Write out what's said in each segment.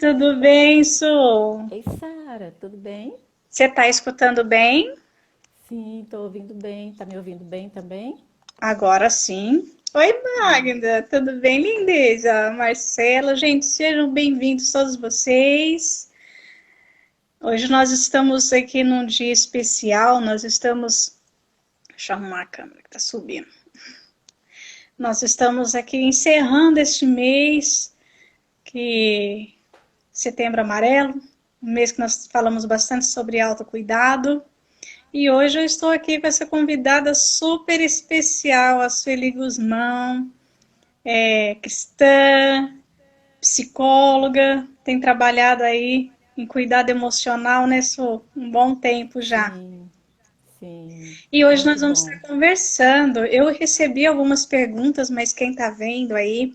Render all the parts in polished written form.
Tudo bem, Su? Ei, Sara, tudo bem? Você está escutando bem? Sim, tô ouvindo bem. Tá me ouvindo bem também? Agora sim. Oi, Ah, Magda, tudo bem, lindeza? Marcela, gente, sejam bem-vindos todos vocês. Hoje nós estamos aqui num dia especial, nós estamos. Deixa eu arrumar a câmera que está subindo. Nós estamos aqui encerrando este mês, que Setembro Amarelo, um mês que nós falamos bastante sobre autocuidado. E hoje eu estou aqui com essa convidada super especial, a Sueli Guzmão, cristã, psicóloga, tem trabalhado aí em cuidado emocional nesse um bom tempo já. sim, sim. E hoje nós Muito vamos estar bom. conversando. Eu recebi algumas perguntas, mas quem está vendo aí,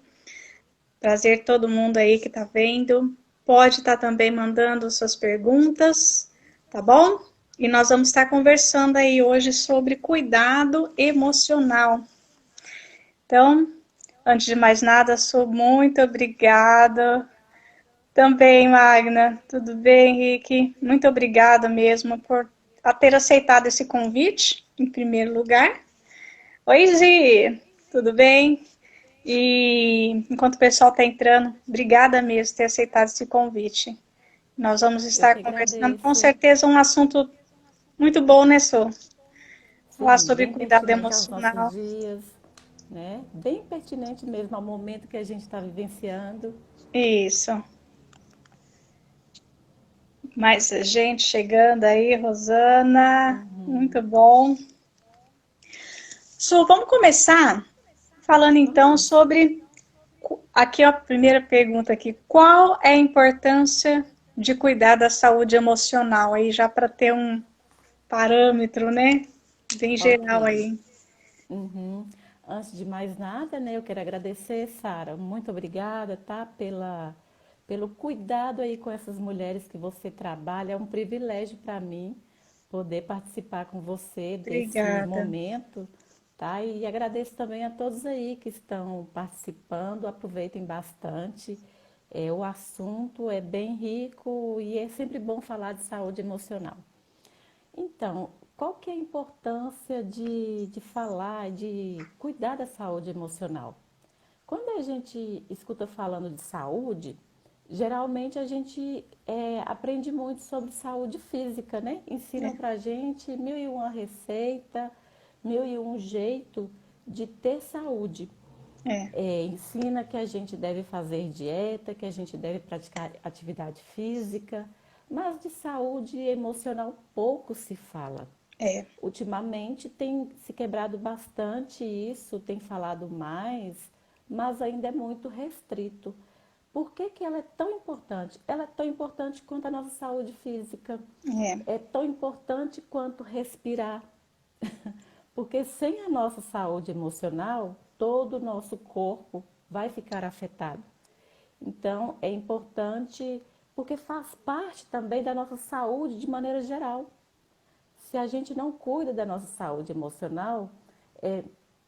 prazer todo mundo aí que está vendo, pode estar também mandando suas perguntas, tá bom? E nós vamos estar conversando aí hoje sobre cuidado emocional. Então, antes de mais nada, sou muito obrigada. Também, Magna. Tudo bem, Henrique? Muito obrigada mesmo por ter aceitado esse convite, em primeiro lugar. Oi, Zi. Tudo bem? E enquanto o pessoal está entrando, obrigada mesmo por ter aceitado esse convite. Nós vamos Eu estar que conversando com agradeço. certeza um assunto muito bom, né, Sô? Falar Sim, sobre bem cuidado pertinente aos nossos emocional. dias, né? Bem pertinente mesmo ao momento que a gente está vivenciando. Isso. Mais gente chegando aí, Rosana. Muito bom. Su, vamos começar falando então Vamos. sobre aqui ó, a primeira pergunta aqui. Qual é a importância de cuidar da saúde emocional aí já para ter um parâmetro, né? Bem geral Ok. aí. Uhum. Antes de mais nada, né, eu quero agradecer, Sara. Muito obrigada, tá? Pelo cuidado aí com essas mulheres que você trabalha. É um privilégio para mim poder participar com você desse Obrigada. momento, tá? E agradeço também a todos aí que estão participando. Aproveitem bastante. O assunto é bem rico e é sempre bom falar de saúde emocional. Então, qual que é a importância de falar, de cuidar da saúde emocional? Quando a gente escuta falando de saúde, geralmente a gente aprende muito sobre saúde física, né? Ensinam É, pra gente mil e uma receita, mil e um jeito de ter saúde. é, Ensina que a gente deve fazer dieta, que a gente deve praticar atividade física, mas de saúde emocional pouco se fala. é. Ultimamente tem se quebrado bastante isso, tem falado mais, mas ainda é muito restrito. Por que que ela é tão importante? Ela é tão importante quanto a nossa saúde física, É. é tão importante quanto respirar, porque sem a nossa saúde emocional, todo o nosso corpo vai ficar afetado. Então, é importante porque faz parte também da nossa saúde de maneira geral. Se a gente não cuida da nossa saúde emocional, é,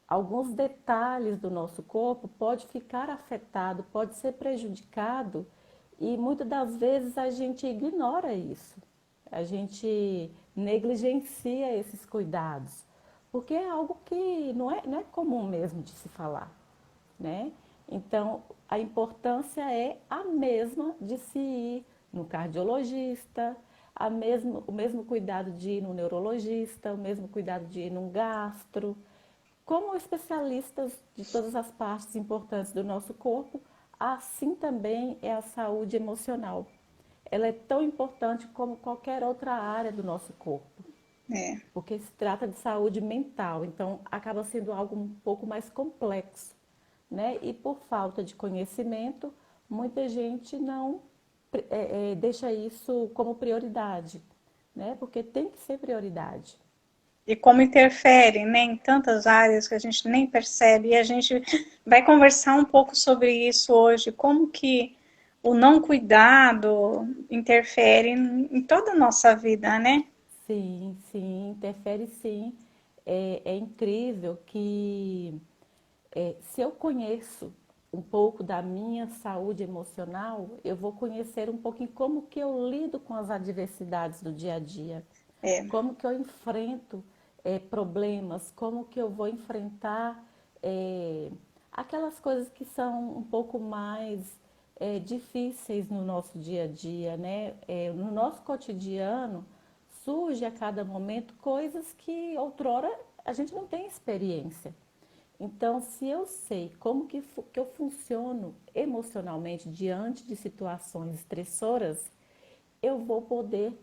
alguns detalhes do nosso corpo pode ficar afetado, pode ser prejudicado e muitas das vezes a gente ignora isso. A gente negligencia esses cuidados, porque é algo que não é comum mesmo de se falar, né? Então, a importância é a mesma de se ir no cardiologista, o mesmo cuidado de ir no neurologista, o mesmo cuidado de ir num gastro. Como especialistas de todas as partes importantes do nosso corpo, assim também é a saúde emocional. Ela é tão importante como qualquer outra área do nosso corpo, É. porque se trata de saúde mental, então acaba sendo algo um pouco mais complexo, né? E por falta de conhecimento, muita gente não deixa isso como prioridade, né? Porque tem que ser prioridade. E como interfere, né, em tantas áreas que a gente nem percebe. E a gente vai conversar um pouco sobre isso hoje, como que o não cuidado interfere em toda a nossa vida, né? Sim, sim, interfere sim. É incrível que se eu conheço um pouco da minha saúde emocional, eu vou conhecer um pouquinho como que eu lido com as adversidades do dia a dia, É, como que eu enfrento problemas, como que eu vou enfrentar eh, aquelas coisas que são um pouco mais difíceis no nosso dia a dia, né? No nosso cotidiano surge a cada momento coisas que outrora a gente não tem experiência. Então, se eu sei como que eu funciono emocionalmente diante de situações estressoras, eu vou poder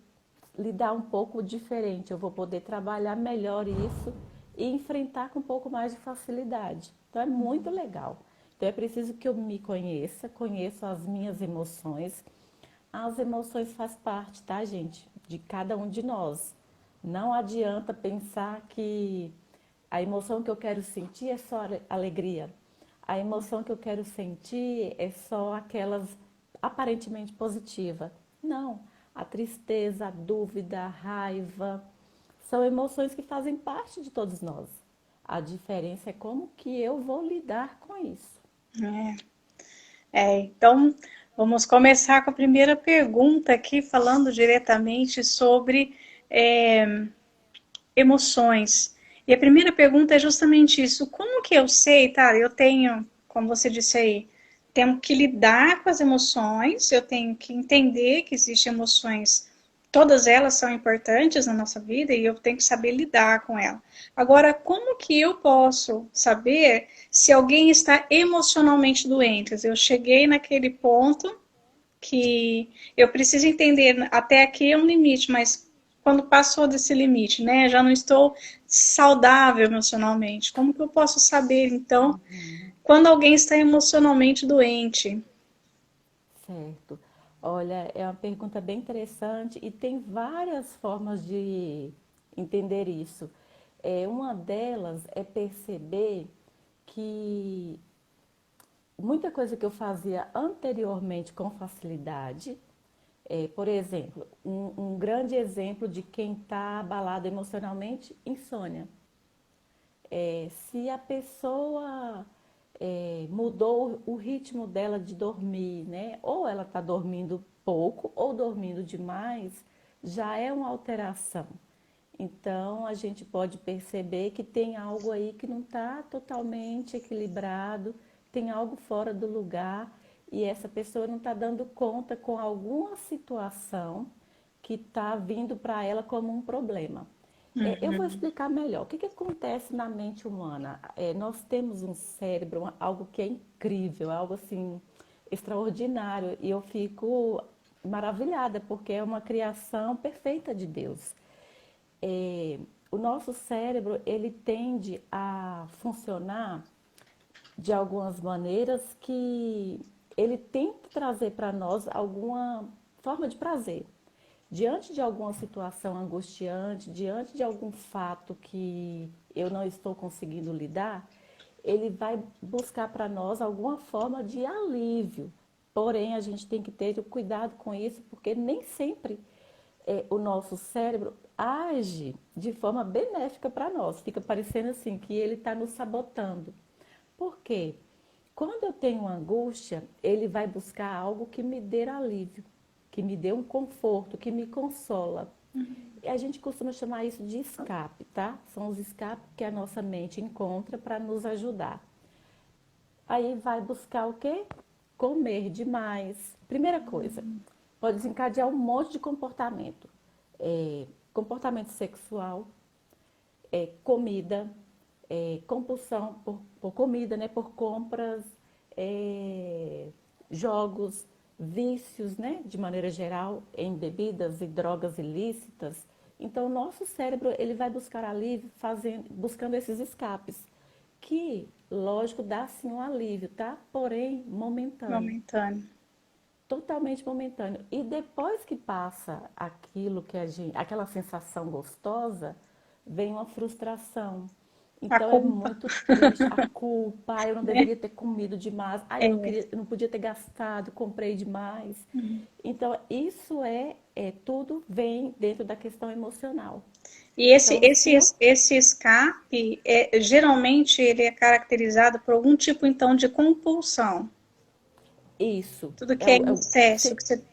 lidar um pouco diferente, eu vou poder trabalhar melhor isso e enfrentar com um pouco mais de facilidade. Então, é muito legal. Então, é preciso que eu me conheça, conheça as minhas emoções. As emoções fazem parte, tá, gente? De cada um de nós. Não adianta pensar que a emoção que eu quero sentir é só alegria. A emoção que eu quero sentir é só aquelas aparentemente positivas. Não. A tristeza, a dúvida, a raiva são emoções que fazem parte de todos nós. A diferença é como que eu vou lidar com isso. é. Então, vamos começar com a primeira pergunta aqui, falando diretamente sobre é, emoções. E a primeira pergunta é justamente isso: como que eu sei, tá? Eu tenho, como você disse aí, tenho que lidar com as emoções, eu tenho que entender que existem emoções, todas elas são importantes na nossa vida e eu tenho que saber lidar com elas. Agora, como que eu posso saber se alguém está emocionalmente doente? Eu cheguei naquele ponto que eu preciso entender, até aqui é um limite, mas quando passou desse limite, né, já não estou saudável emocionalmente. Como que eu posso saber, então, quando alguém está emocionalmente doente? Certo. Olha, é uma pergunta bem interessante e tem várias formas de entender isso. Uma delas é perceber que muita coisa que eu fazia anteriormente com facilidade, por exemplo, um grande exemplo de quem está abalado emocionalmente, insônia. Se a pessoa mudou o ritmo dela de dormir, né? Ou ela está dormindo pouco ou dormindo demais, já é uma alteração. Então a gente pode perceber que tem algo aí que não está totalmente equilibrado, tem algo fora do lugar e essa pessoa não está dando conta com alguma situação que está vindo para ela como um problema. Eu vou Uhum. explicar melhor. O que acontece na mente humana? Nós temos um cérebro, algo que é incrível, algo assim extraordinário, e eu fico maravilhada porque é uma criação perfeita de Deus. O nosso cérebro ele tende a funcionar de algumas maneiras que ele tenta trazer para nós alguma forma de prazer. Diante de alguma situação angustiante, diante de algum fato que eu não estou conseguindo lidar, ele vai buscar para nós alguma forma de alívio. Porém, a gente tem que ter cuidado com isso, porque nem sempre o nosso cérebro age de forma benéfica para nós. Fica parecendo assim que ele está nos sabotando. Por quê? Quando eu tenho angústia, ele vai buscar algo que me dê alívio, que me dê um conforto, que me consola. E a gente costuma chamar isso de escape, tá? São os escapes que a nossa mente encontra para nos ajudar. Aí vai buscar o quê? Comer demais. Primeira coisa, pode desencadear um monte de comportamento. Comportamento sexual, comida, compulsão por comida, né? Por compras, é, jogos, vícios, né? De maneira geral, em bebidas e drogas ilícitas. Então, o nosso cérebro ele vai buscar alívio buscando esses escapes, que, lógico, dá sim um alívio, tá? Porém, momentâneo, Momentâneo. totalmente momentâneo. E depois que passa aquilo que aquela sensação gostosa, vem uma frustração. A Então é culpa, muito triste, a culpa, eu não né? deveria ter comido demais, É, eu não podia ter gastado, comprei demais. Então isso tudo vem dentro da questão emocional. E esse, Então, se esse, eu esse escape, geralmente, ele é caracterizado por algum tipo, então, de compulsão. isso Tudo que é em excesso, se- que você...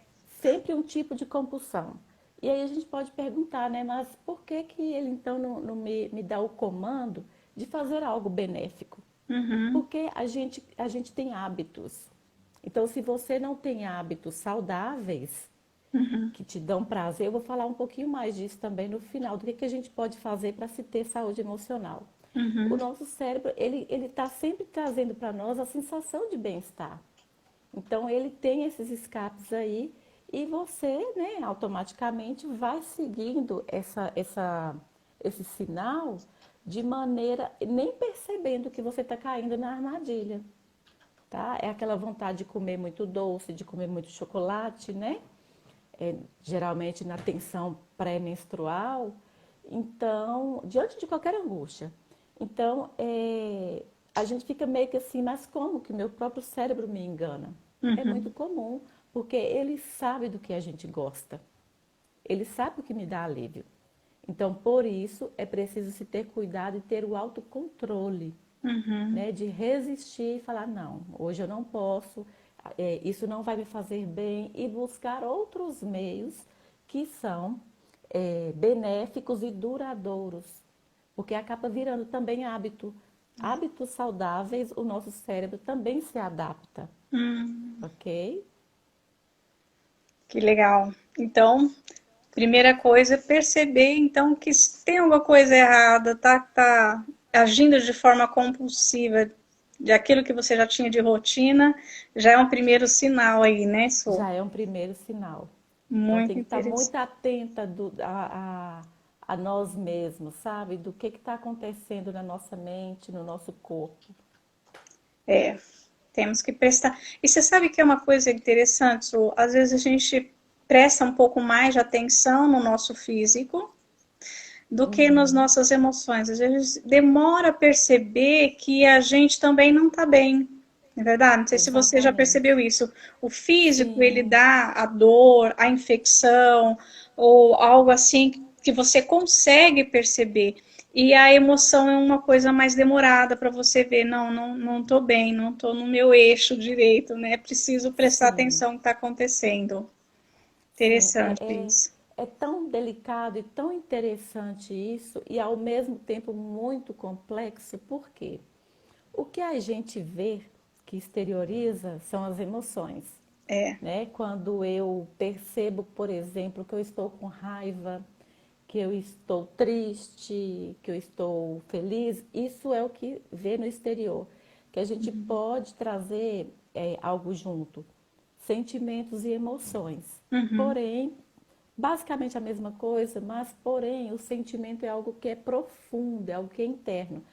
sempre um tipo de compulsão. E aí a gente pode perguntar, né? Mas por que que ele então não me dá o comando de fazer algo benéfico? Uhum, Porque a gente tem hábitos. Então, se você não tem hábitos saudáveis uhum, que te dão prazer, eu vou falar um pouquinho mais disso também no final, do que a gente pode fazer para se ter saúde emocional. O uhum. nosso cérebro, ele está sempre trazendo para nós a sensação de bem-estar. Então, ele tem esses escapes aí e você, né, automaticamente vai seguindo esse sinal de maneira, nem percebendo que você está caindo na armadilha, tá? É aquela vontade de comer muito doce, de comer muito chocolate, né? Geralmente na tensão pré-menstrual. Então, diante de qualquer angústia. Então, a gente fica meio que assim, mas como que meu próprio cérebro me engana? É muito Uhum. comum, porque ele sabe do que a gente gosta. Ele sabe o que me dá alívio. Então, por isso, é preciso se ter cuidado e ter o autocontrole, Uhum. né? De resistir e falar, não, hoje eu não posso, isso não vai me fazer bem, e buscar outros meios que são benéficos e duradouros, porque acaba virando também hábito. Hábitos saudáveis, o nosso cérebro também se adapta, Hum, ok? que legal. Então, primeira coisa é perceber, então, que se tem alguma coisa errada, tá agindo de forma compulsiva, de aquilo que você já tinha de rotina, já é um primeiro sinal aí, né, Su? Já é um primeiro sinal. Então Muito tem que estar interessante. muito atenta a nós mesmos, sabe? Do que está acontecendo na nossa mente, no nosso corpo. É, temos que prestar. E você sabe que é uma coisa interessante, Su? Às vezes a gente presta um pouco mais de atenção no nosso físico do que nas nossas emoções. Às vezes demora a perceber que a gente também não está bem. Não é verdade? Não sei se você já Exatamente. percebeu isso. O físico, ele Sim, dá a dor, a infecção, ou algo assim que você consegue perceber. E a emoção é uma coisa mais demorada para você ver, não estou bem, não estou no meu eixo direito, né? Preciso prestar sim, atenção no que está acontecendo. sim. Interessante isso. É tão delicado e tão interessante isso, e ao mesmo tempo muito complexo, por quê? O que a gente vê que exterioriza são as emoções. É. Né? Quando eu percebo, por exemplo, que eu estou com raiva, que eu estou triste, que eu estou feliz, isso é o que vê no exterior. Que a gente pode trazer algo junto, sentimentos e emoções. Uhum. Porém, basicamente a mesma coisa, mas porém o sentimento é algo que é profundo, é algo que é interno.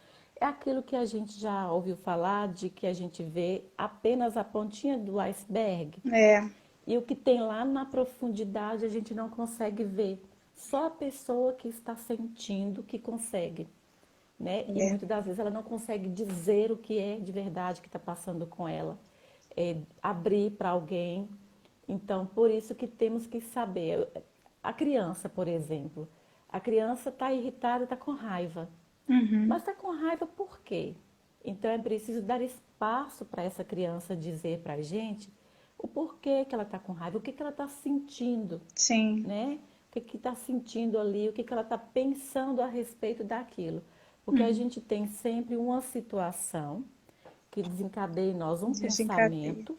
É aquilo que a gente já ouviu falar de que a gente vê apenas a pontinha do iceberg. É. E o que tem lá na profundidade a gente não consegue ver. Só a pessoa que está sentindo que consegue, né? E É. muitas das vezes ela não consegue dizer o que é de verdade que está passando com ela, abrir para alguém. Então, por isso que temos que saber. A criança, por exemplo, a criança está irritada, está com raiva. Uhum. Mas está com raiva por quê? Então é preciso dar espaço para essa criança dizer para a gente o porquê que ela está com raiva, o que, que ela está sentindo, Sim. né? O que está sentindo ali, o que, que ela está pensando a respeito daquilo. Porque a Uhum. gente tem sempre uma situação que desencadeia em nós um Desencadeia. pensamento,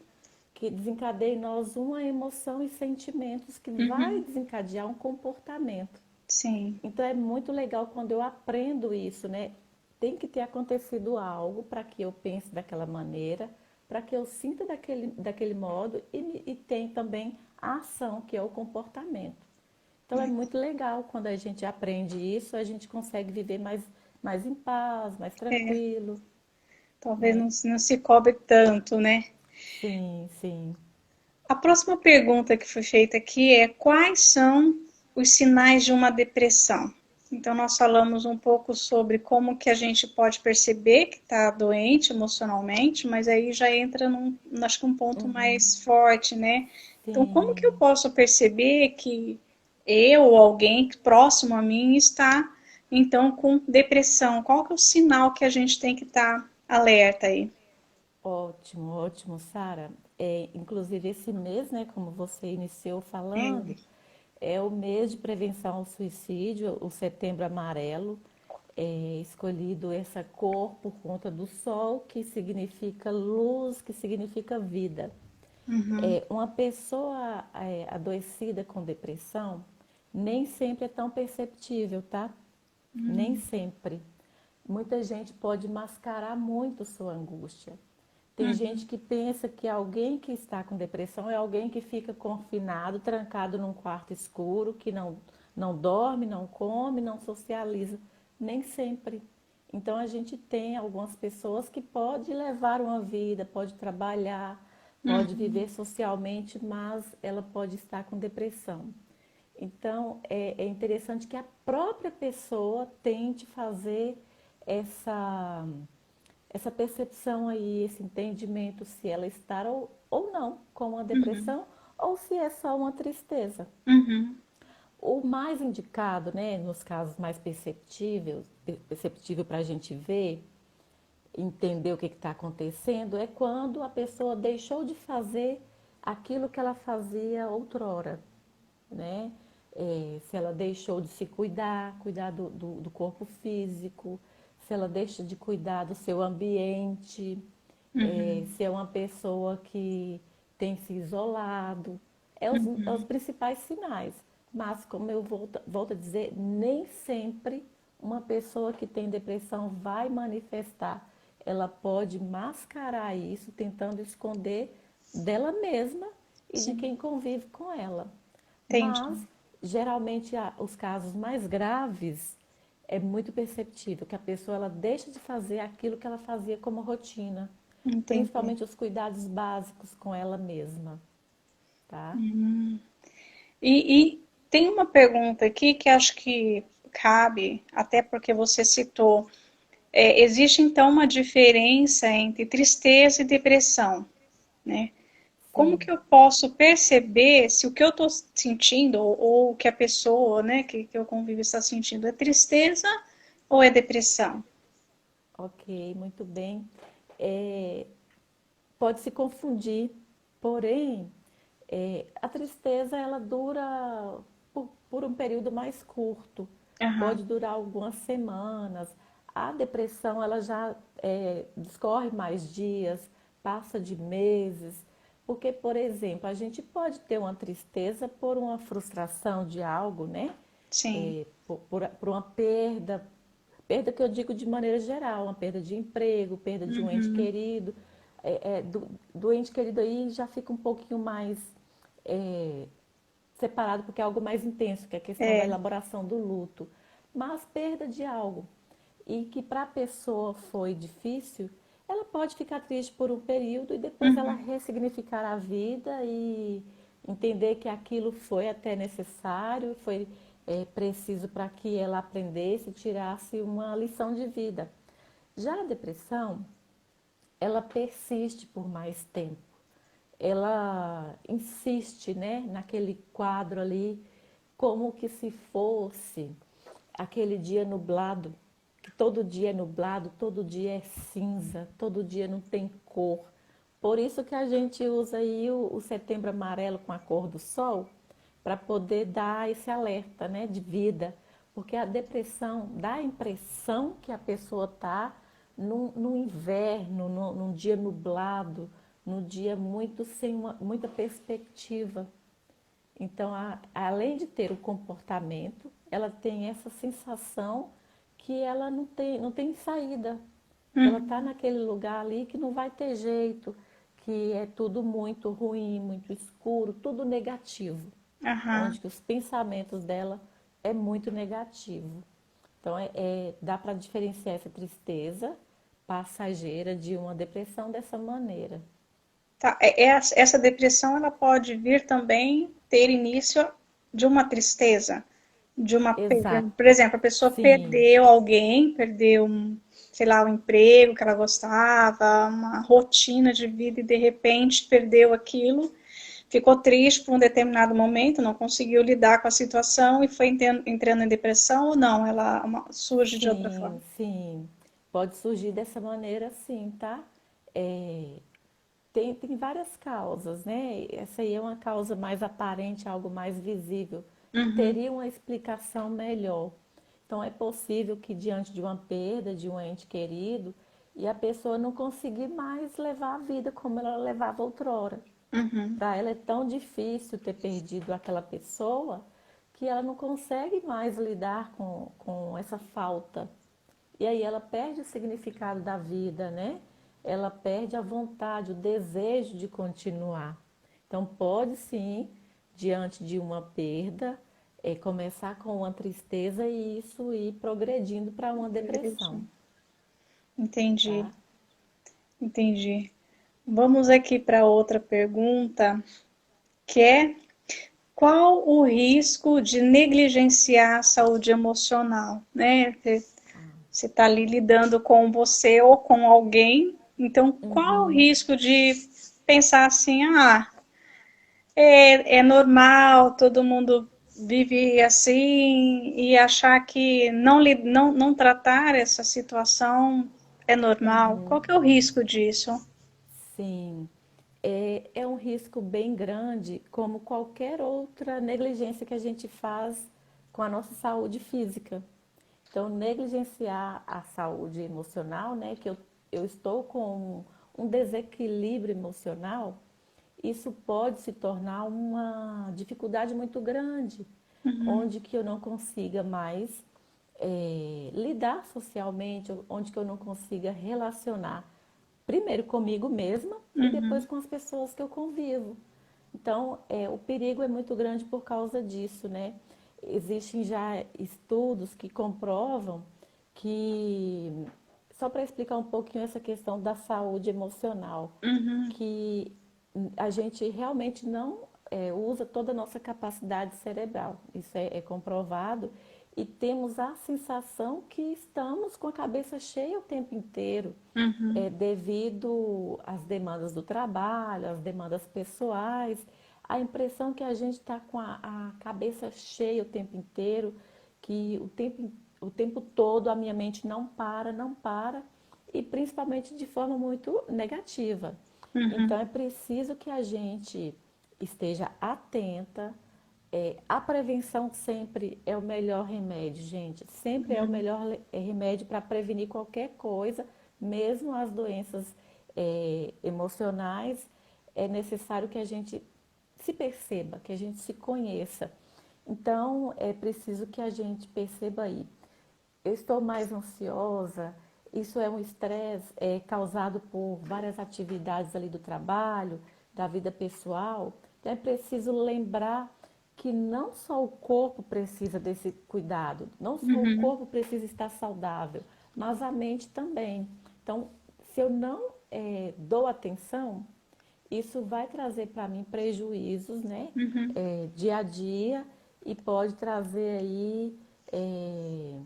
que desencadeia em nós uma emoção e sentimentos que vai Uhum. desencadear um comportamento. Sim. Então é muito legal quando eu aprendo isso, né? Tem que ter acontecido algo para que eu pense daquela maneira, para que eu sinta daquele modo e tem também a ação, que é o comportamento. Então é muito legal quando a gente aprende isso, a gente consegue viver mais em paz, mais É. tranquilo, Talvez né? não se cobre tanto, né? Sim, sim. A próxima pergunta que foi feita aqui é: quais são os sinais de uma depressão? Então, nós falamos um pouco sobre como que a gente pode perceber que está doente emocionalmente, mas aí já entra acho que um ponto mais forte, né? Então, como que eu Sim, posso perceber que eu ou alguém próximo a mim está então com depressão, qual que é o sinal que a gente tem que estar alerta aí? Ótimo, ótimo, Sara. Inclusive esse mês, né, como você iniciou É. falando, é o mês de prevenção ao suicídio, o Setembro Amarelo. É escolhido essa cor por conta do sol, que significa luz, que significa vida. Uhum, Uma pessoa adoecida com depressão nem sempre é tão perceptível, tá? Nem sempre. Muita gente pode mascarar muito sua angústia. Tem gente uhum, que pensa que alguém que está com depressão é alguém que fica confinado, trancado num quarto escuro, que não dorme, não come, não socializa. Nem sempre. Então a gente tem algumas pessoas que pode levar uma vida, pode trabalhar, pode uhum, viver socialmente, mas ela pode estar com depressão. Então, é interessante que a própria pessoa tente fazer essa, essa percepção aí, esse entendimento, se ela está ou não com uma uhum, depressão ou se é só uma tristeza. uhum, O mais indicado, né, nos casos mais perceptível para a gente ver, entender o que está acontecendo, é quando a pessoa deixou de fazer aquilo que ela fazia outrora, né? Se ela deixou de se cuidar, cuidar do corpo físico, se ela deixa de cuidar do seu ambiente, uhum, se é uma pessoa que tem se isolado, é os uhum. principais sinais. Mas, como eu volto a dizer, nem sempre uma pessoa que tem depressão vai manifestar. Ela pode mascarar isso, tentando esconder dela mesma e de Sim, quem convive com ela. Mas, entendi, geralmente, os casos mais graves é muito perceptível que a pessoa ela deixa de fazer aquilo que ela fazia como rotina, entendi. principalmente os cuidados básicos com ela mesma, tá? Uhum. E tem uma pergunta aqui que acho que cabe, até porque você citou. Existe então uma diferença entre tristeza e depressão, né? Como Sim, que eu posso perceber se o que eu estou sentindo ou o que a pessoa, né, que eu convivo está sentindo é tristeza ou é depressão? ok, muito bem. É, pode se confundir, porém, a tristeza ela dura por um período mais curto, Aham, pode durar algumas semanas. A depressão ela já discorre mais dias, passa de meses, porque, por exemplo, a gente pode ter uma tristeza por uma frustração de algo, né? sim. Por uma perda, perda que eu digo de maneira geral, uma perda de emprego, perda de um ente Uhum, querido. Do ente querido aí já fica um pouquinho mais é, separado, porque é algo mais intenso, que é a questão da é, elaboração do luto. Mas perda de algo e que para a pessoa foi difícil, ela pode ficar triste por um período e depois ela uhum, ressignificar a vida e entender que aquilo foi até necessário, foi preciso para que ela aprendesse e tirasse uma lição de vida. Já a depressão, ela persiste por mais tempo. Ela insiste, né, naquele quadro ali, como que se fosse aquele dia nublado, que todo dia é nublado, todo dia é cinza, todo dia não tem cor. Por isso que a gente usa aí o setembro amarelo com a cor do sol, para poder dar esse alerta, né, de vida. Porque a depressão dá a impressão que a pessoa está no inverno, num dia nublado, num dia muito sem muita perspectiva. Então, além de ter o comportamento, ela tem essa sensação que ela não tem saída, que ela está uhum, naquele lugar ali que não vai ter jeito, que é tudo muito ruim, muito escuro, tudo negativo, aham. onde que os pensamentos dela é muito negativo. Então, dá para diferenciar essa tristeza passageira de uma depressão dessa maneira. Tá, essa depressão ela pode vir também ter início de uma tristeza, de uma perda. Por Exato. exemplo, a pessoa Sim, perdeu alguém, perdeu sei lá, um emprego que ela gostava, uma rotina de vida e de repente perdeu aquilo. ficou triste por um determinado momento, não conseguiu lidar com a situação e foi entrando em depressão ou não? Ela surge de outra Sim, forma? sim. Pode surgir dessa maneira, sim, tá? É, tem várias causas, né? Essa aí é uma causa mais aparente, algo mais visível, que Uhum, teria uma explicação melhor. Então, é possível que diante de uma perda de um ente querido, e a pessoa não conseguir mais levar a vida como ela levava outrora. uhum, Para ela é tão difícil ter perdido aquela pessoa que ela não consegue mais lidar com essa falta. E aí ela perde o significado da vida, né? Ela perde a vontade, o desejo de continuar. Então, pode sim, diante de uma perda, começar com uma tristeza e isso ir progredindo para uma depressão, entendi, tá? entendi. Vamos aqui para outra pergunta, que é qual o risco de negligenciar a saúde emocional, né? Você está ali lidando com você ou com alguém, então qual o Uhum. risco de pensar assim, é normal, todo mundo vive assim, e achar que não tratar essa situação é normal? Qual que é o risco disso? Sim, é um risco bem grande, como qualquer outra negligência que a gente faz com a nossa saúde física. Então, negligenciar a saúde emocional, né, que eu estou com um desequilíbrio emocional, isso pode se tornar uma dificuldade muito grande, onde que eu não consiga mais lidar socialmente, onde que eu não consiga relacionar, primeiro comigo mesma e depois Uhum, com as pessoas que eu convivo. Então, o perigo é muito grande por causa disso, né? Existem já estudos que comprovam que, só para explicar um pouquinho essa questão da saúde emocional, uhum, que a gente realmente não usa toda a nossa capacidade cerebral. Isso é comprovado. E temos a sensação que estamos com a cabeça cheia o tempo inteiro, uhum, devido às demandas do trabalho, às demandas pessoais, a impressão que a gente está com a cabeça cheia o tempo inteiro, que o tempo todo a minha mente não para, não para, e principalmente de forma muito negativa. uhum, Então é preciso que a gente esteja atenta. A prevenção sempre é o melhor remédio, gente. Sempre é o uhum, melhor remédio para prevenir qualquer coisa, mesmo as doenças emocionais. É necessário que a gente se perceba, que a gente se conheça. Então, é preciso que a gente perceba aí. Eu estou mais ansiosa, isso é um estresse causado por várias atividades ali do trabalho, da vida pessoal. Então é preciso lembrar que não só o corpo precisa desse cuidado, não só o uhum, corpo precisa estar saudável, mas a mente também. Então, se eu não dou atenção, isso vai trazer para mim prejuízos, né, uhum, dia a dia e pode trazer aí, é,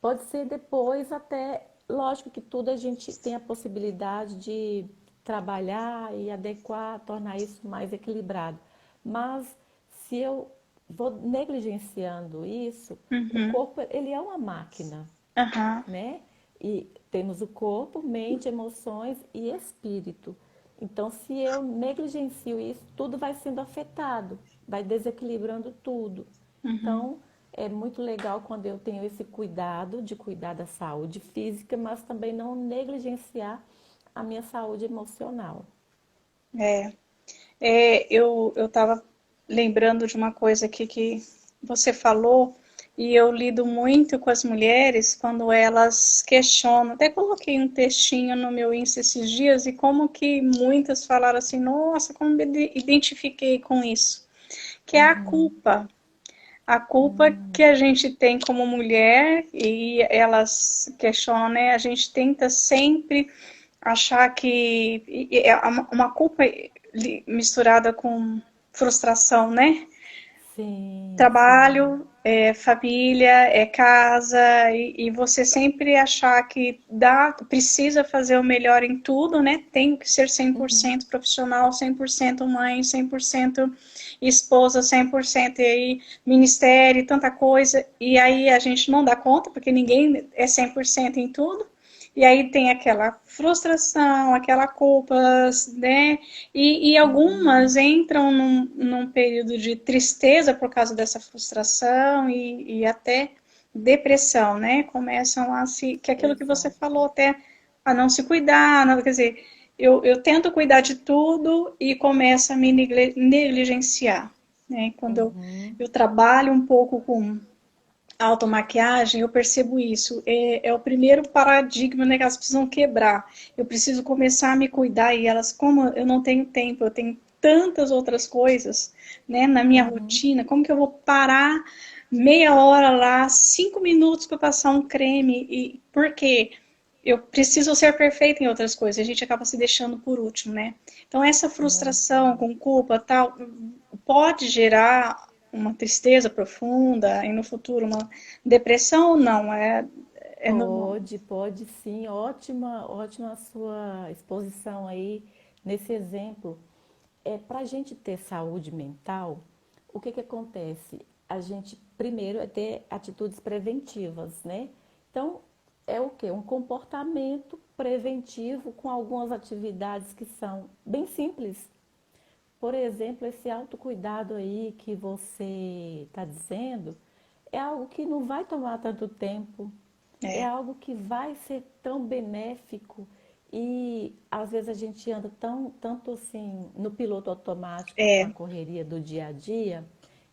pode ser depois até, lógico que tudo a gente tem a possibilidade de trabalhar e adequar, tornar isso mais equilibrado. Mas se eu vou negligenciando isso, o uhum, corpo ele é uma máquina, aham, né? E temos o corpo, mente, emoções e espírito. Então, se eu negligencio isso, tudo vai sendo afetado, vai desequilibrando tudo. uhum. Então, é muito legal quando eu tenho esse cuidado de cuidar da saúde física, mas também não negligenciar a minha saúde emocional. Eu estava lembrando de uma coisa aqui que você falou, e eu lido muito com as mulheres quando elas questionam. Até coloquei um textinho no meu Insta esses dias, e como que muitas falaram assim: nossa, como me identifiquei com isso. Que é a culpa. A culpa que a gente tem como mulher, e elas questionam, né? A gente tenta sempre achar que é uma culpa misturada com frustração, né? Sim, sim. Trabalho, é família, é casa, e você sempre achar que dá, precisa fazer o melhor em tudo, né? Tem que ser 100% profissional, 100% mãe, 100% esposa, 100% e aí ministério, tanta coisa, e aí a gente não dá conta, porque ninguém é 100% em tudo. E aí tem aquela frustração, aquela culpa, né? E algumas entram num período de tristeza por causa dessa frustração e até depressão, né? Começam a se. Que é aquilo que você Exato. falou, até a não se cuidar, quer dizer, eu tento cuidar de tudo e começo a me negligenciar. Né? Quando Uhum. eu trabalho um pouco com automaquiagem, eu percebo isso. É o primeiro paradigma, né, que elas precisam quebrar. Eu preciso começar a me cuidar e elas, como eu não tenho tempo, eu tenho tantas outras coisas, né, na minha Uhum. rotina, como que eu vou parar meia hora lá, 5 minutos para passar um creme? E por quê? Eu preciso ser perfeita em outras coisas, a gente acaba se deixando por último, né? Então, essa frustração Muito. com culpa tal pode gerar uma tristeza profunda e no futuro uma depressão ou não? É normal. Pode, pode sim. Ótima, ótima a sua exposição aí nesse exemplo. Para a gente ter saúde mental, o que acontece? A gente, primeiro, é ter atitudes preventivas, né? Então, é o quê? Um comportamento preventivo com algumas atividades que são bem simples. Por exemplo, esse autocuidado aí que você está dizendo é algo que não vai tomar tanto tempo, é É. algo que vai ser tão benéfico e às vezes a gente anda tanto assim no piloto automático com a É, correria do dia a dia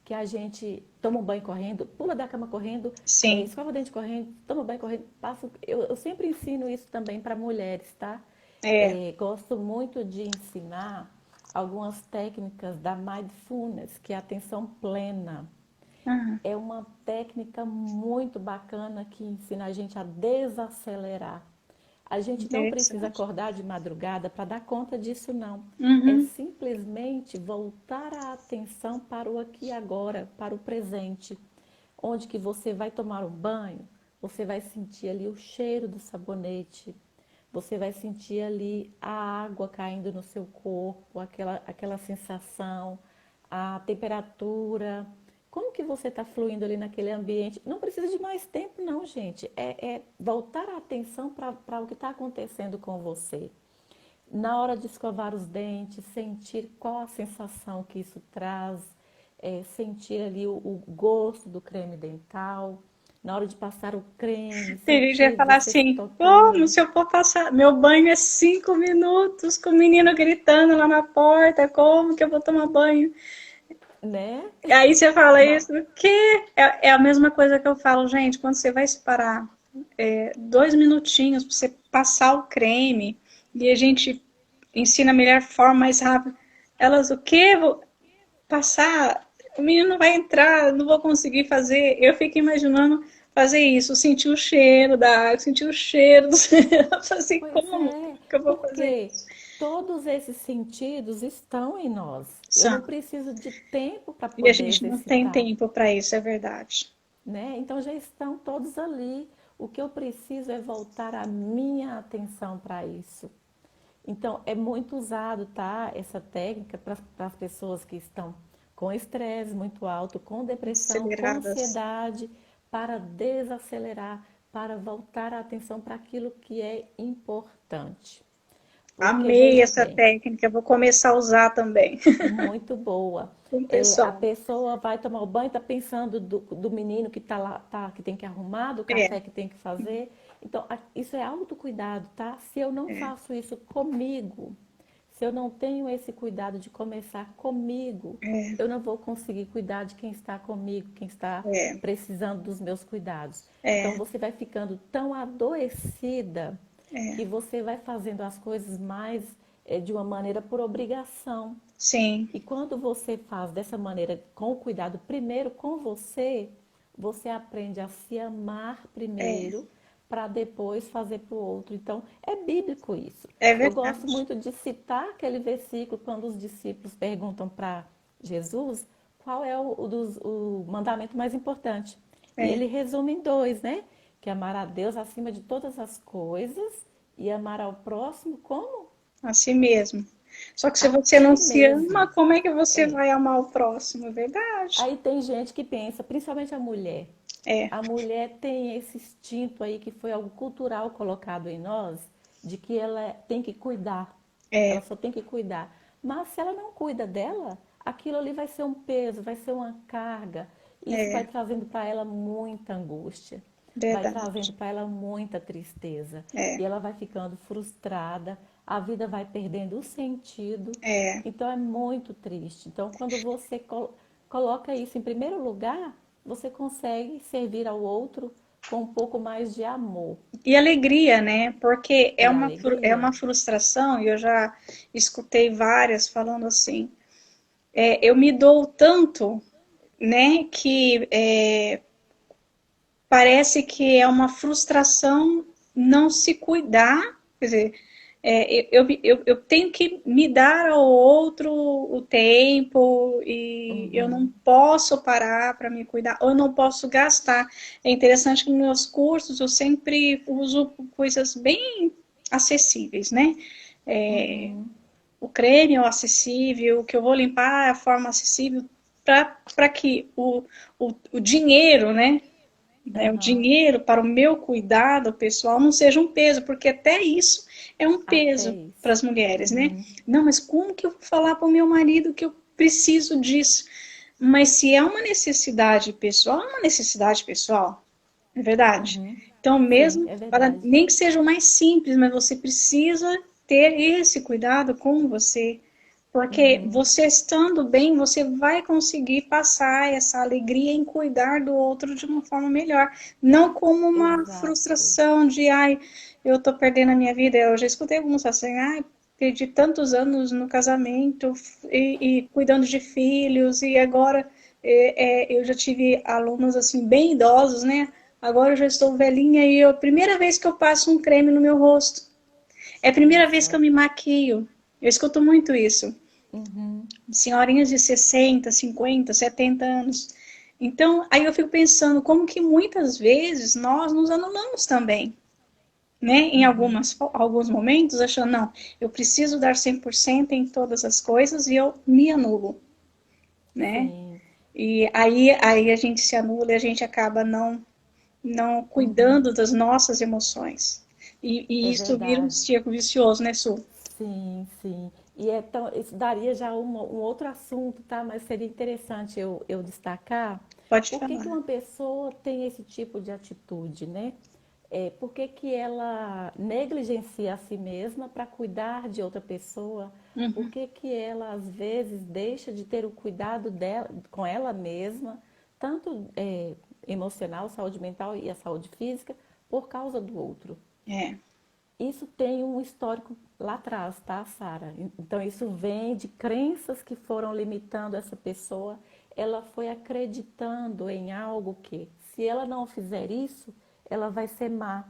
que a gente toma um banho correndo, pula da cama correndo, sim. escova o dente correndo, toma banho correndo, passa. Eu sempre ensino isso também para mulheres, tá? É. Gosto muito de ensinar algumas técnicas da mindfulness, que é a atenção plena. Uhum. É uma técnica muito bacana que ensina a gente a desacelerar. A gente não precisa Interessante. acordar de madrugada para dar conta disso, não. É Uhum. simplesmente voltar a atenção para o aqui e agora, para o presente, onde que você vai tomar um banho, você vai sentir ali o cheiro do sabonete, você vai sentir ali a água caindo no seu corpo, aquela sensação, a temperatura. Como que você está fluindo ali naquele ambiente? Não precisa de mais tempo, não, gente. É voltar a atenção para o que está acontecendo com você. Na hora de escovar os dentes, sentir qual a sensação que isso traz, sentir ali o gosto do creme dental. Na hora de passar o creme, Tem gente que vai sentir falar você se assim, como tocando, se eu for passar, meu banho é 5 minutos com o menino gritando lá na porta, como que eu vou tomar banho? né? Aí você fala Na, isso, o quê? É a mesma coisa que eu falo, gente, quando você vai separar 2 minutinhos para você passar o creme e a gente ensina a melhor forma, mais rápido. Elas, o quê? Vou passar? O menino não vai entrar, não vou conseguir fazer. Eu fico imaginando fazer isso, sentir o cheiro da água, sentir o cheiro do... Eu falei assim, Pois como é, que eu vou fazer porque isso? todos esses sentidos estão em nós. Eu não Só. preciso de tempo para E a poder gente não tem exercitar, tempo para isso, é verdade. né? Então já estão todos ali. O que eu preciso é voltar a minha atenção para isso. Então é muito usado, tá? Essa técnica para as pessoas que estão com estresse muito alto, com depressão, com Aceleradas. ansiedade, para desacelerar, para voltar a atenção para aquilo que é importante. Porque Amei veja essa bem, técnica, vou começar a usar também. muito boa. Com o A pessoal. pessoa vai tomar o banho, está pensando do menino que está lá, que tem que arrumar, do É, café que tem que fazer. Então, isso é autocuidado, tá? Se eu não é, faço isso comigo, se eu não tenho esse cuidado de começar comigo, é, eu não vou conseguir cuidar de quem está comigo, quem está é, precisando dos meus cuidados. Então, é, você vai ficando tão adoecida é. que você vai fazendo as coisas mais de uma maneira por obrigação. Sim, E quando você faz dessa maneira, com o cuidado primeiro com você, você aprende a se amar é, primeiro para depois fazer para o outro. Então, é bíblico isso. é Eu gosto verdade. muito de citar aquele versículo quando os discípulos perguntam para Jesus qual é o mandamento mais importante. E É, ele resume em dois, né? Que é amar a Deus acima de todas as coisas e amar ao próximo como assim mesmo. Só que se a você não ti se ama, mesmo. como é que você É. vai amar o próximo? É verdade. Aí tem gente que pensa, principalmente a mulher. É, A mulher tem esse instinto aí que foi algo cultural colocado em nós, de que ela tem que cuidar. Ela é, só tem que cuidar. Mas se ela não cuida dela, aquilo ali vai ser um peso, vai ser uma carga. Isso vai é, trazendo para ela muita angústia, vai trazendo verdade. para ela muita tristeza. É, E ela vai ficando frustrada, a vida vai perdendo o sentido. é. Então é muito triste. Então, quando você coloca isso em primeiro lugar, você consegue servir ao outro com um pouco mais de amor E alegria, né? Porque e é alegria. uma frustração, e eu já escutei várias falando assim, eu me dou tanto, né, que parece que é uma frustração não se cuidar, quer dizer, eu tenho que me dar ao outro o tempo e eu não Uhum, posso parar para me cuidar, ou eu não posso gastar. É interessante que nos meus cursos eu sempre uso coisas bem acessíveis, né? É, uhum. o creme é o acessível, o que eu vou limpar é a forma acessível, para que o dinheiro, né, o Aham, dinheiro para o meu cuidado pessoal não seja um peso, porque até isso é um até peso para isso. as mulheres, né? Uhum, Não, mas como que eu vou falar para o meu marido que eu preciso disso? Mas se é uma necessidade pessoal, é uma necessidade pessoal, é verdade. uhum. Então, Sim, mesmo é para verdade. nem que seja o mais simples, mas você precisa ter esse cuidado com você, porque Uhum, você estando bem, você vai conseguir passar essa alegria em cuidar do outro de uma forma melhor, não como uma exato. frustração de, ai, eu tô perdendo a minha vida. Eu já escutei alguns assim, ai, perdi tantos anos no casamento e cuidando de filhos, e agora eu já tive alunos assim, bem idosos, né? Agora eu já estou velhinha e é a primeira vez que eu passo um creme no meu rosto. É a Olha primeira vez que eu só. me maquio. Eu escuto muito isso. Uhum, Senhorinhas de 60, 50, 70 anos. Então, aí eu fico pensando como que muitas vezes nós nos anulamos também, né? Em uhum. alguns momentos, achando, não, eu preciso dar 100% em todas as coisas e eu me anulo, né? Sim, E aí a gente se anula e a gente acaba não uhum. cuidando das nossas emoções. E É isso vira um verdade. círculo vicioso, né, Su? Sim, sim. E é tão, isso daria já um outro assunto, tá? Mas seria interessante eu destacar Pode por que que falar. uma pessoa tem esse tipo de atitude, né? Por que que ela negligencia a si mesma para cuidar de outra pessoa? Por Uhum. que que ela, às vezes, deixa de ter o cuidado dela, com ela mesma, tanto emocional, saúde mental e a saúde física, por causa do outro? É, Isso tem um histórico lá atrás, tá, Sara? Então, isso vem de crenças que foram limitando essa pessoa. Ela foi acreditando em algo que, se ela não fizer isso, ela vai ser má.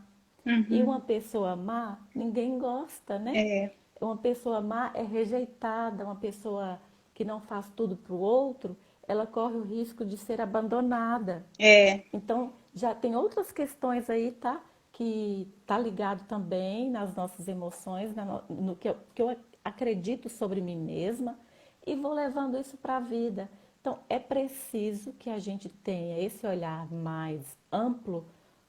E uma uhum. pessoa má, ninguém gosta, né? É, Uma pessoa má é rejeitada, uma pessoa que não faz tudo para o outro, ela corre o risco de ser abandonada. é, Então, já tem outras questões aí, tá? Que tá ligado também nas nossas emoções, no que eu acredito sobre mim mesma e vou levando isso para a vida. Então, é preciso que a gente tenha esse olhar mais amplo